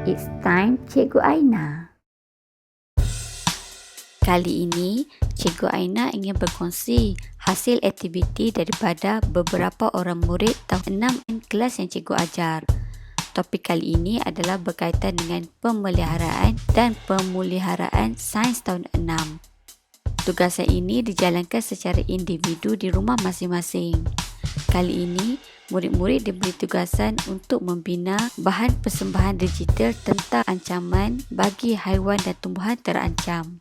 It's time Cikgu Aina. Kali ini, Cikgu Aina ingin berkongsi hasil aktiviti daripada beberapa orang murid tahun 6 kelas yang cikgu ajar. Topik kali ini adalah berkaitan dengan pemeliharaan dan pemuliharaan Sains Tahun 6. Tugasan ini dijalankan secara individu di rumah masing-masing. Kali ini, murid-murid diberi tugasan untuk membina bahan persembahan digital tentang ancaman bagi haiwan dan tumbuhan terancam.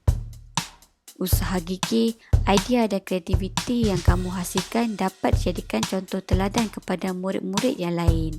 Usaha gigih, idea dan kreativiti yang kamu hasilkan dapat dijadikan contoh teladan kepada murid-murid yang lain.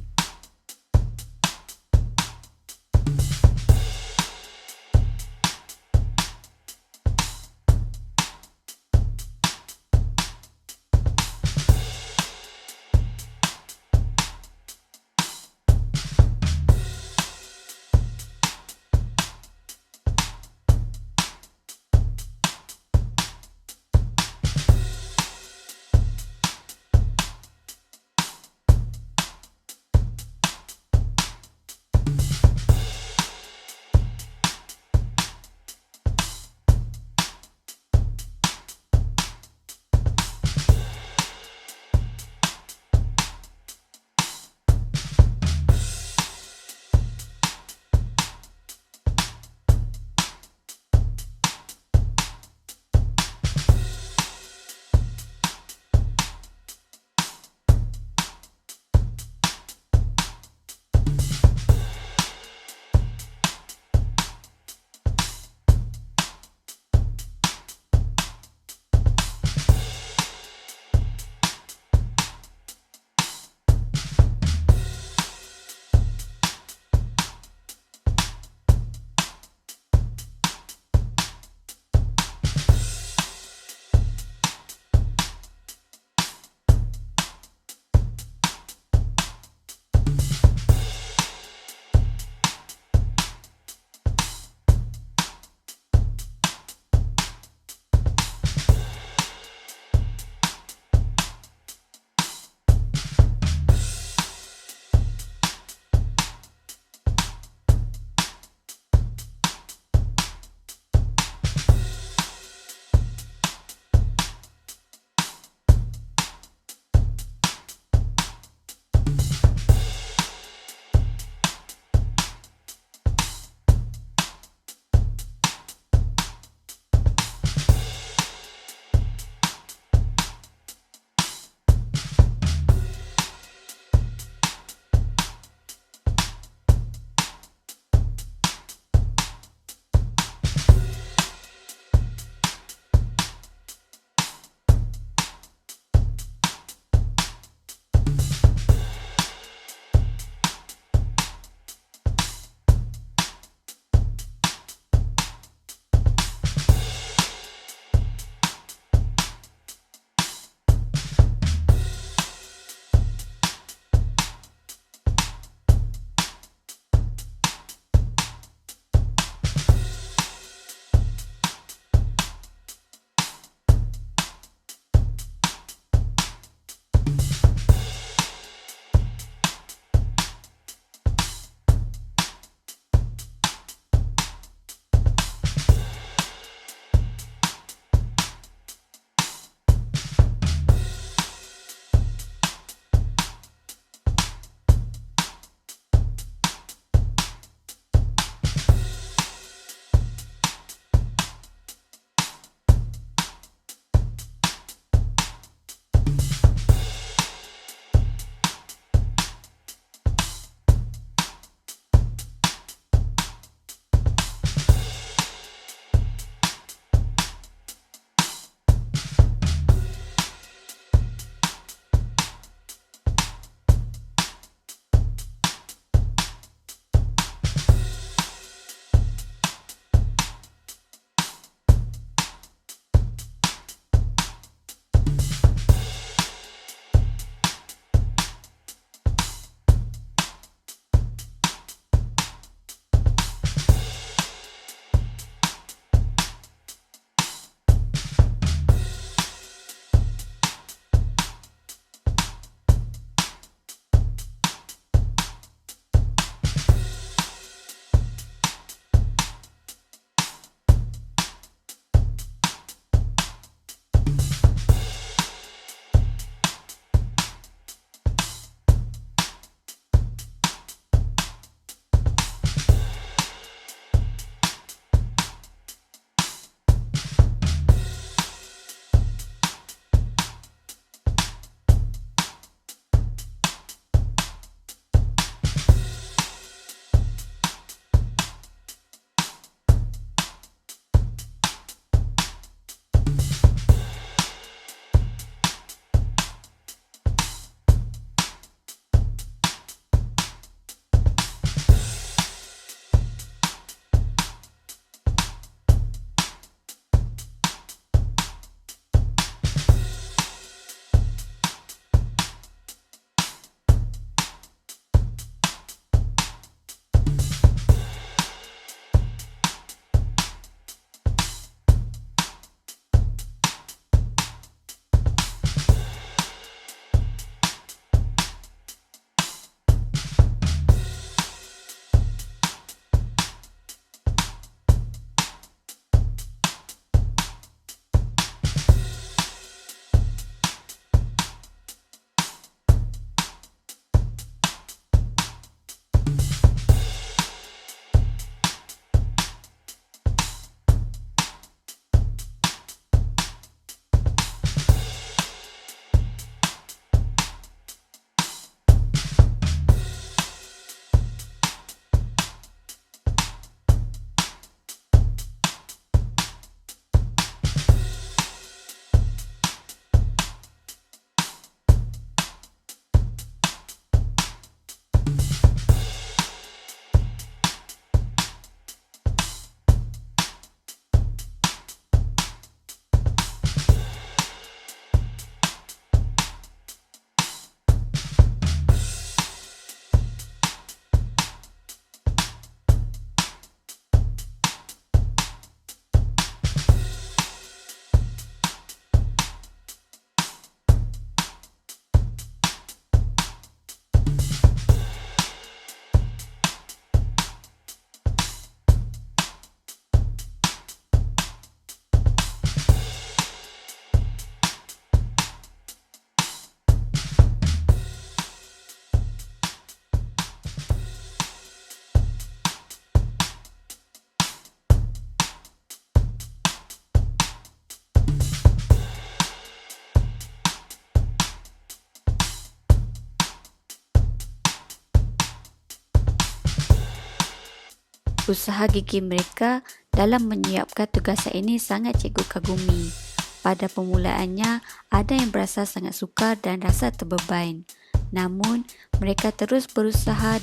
Usaha gigih mereka dalam menyiapkan tugasan ini sangat cikgu kagumi. Pada permulaannya, ada yang berasa sangat sukar dan rasa terbeban. Namun, mereka terus berusaha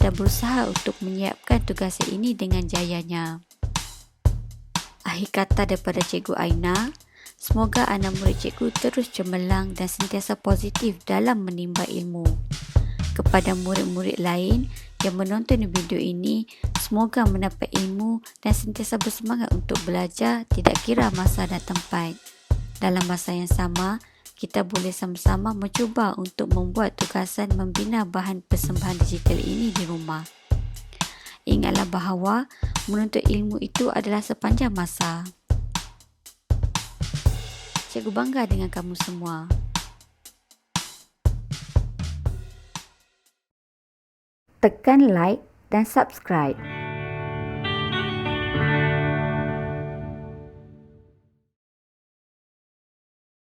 untuk menyiapkan tugasan ini dengan jayanya. Akhir kata daripada Cikgu Aina, semoga anak murid cikgu terus cemerlang dan sentiasa positif dalam menimba ilmu. Kepada murid-murid lain yang menonton video ini, semoga mendapat ilmu dan sentiasa bersemangat untuk belajar tidak kira masa dan tempat. Dalam masa yang sama, kita boleh sama-sama mencuba untuk membuat tugasan membina bahan persembahan digital ini di rumah. Ingatlah bahawa menuntut ilmu itu adalah sepanjang masa. Cikgu bangga dengan kamu semua. Tekan like dan subscribe.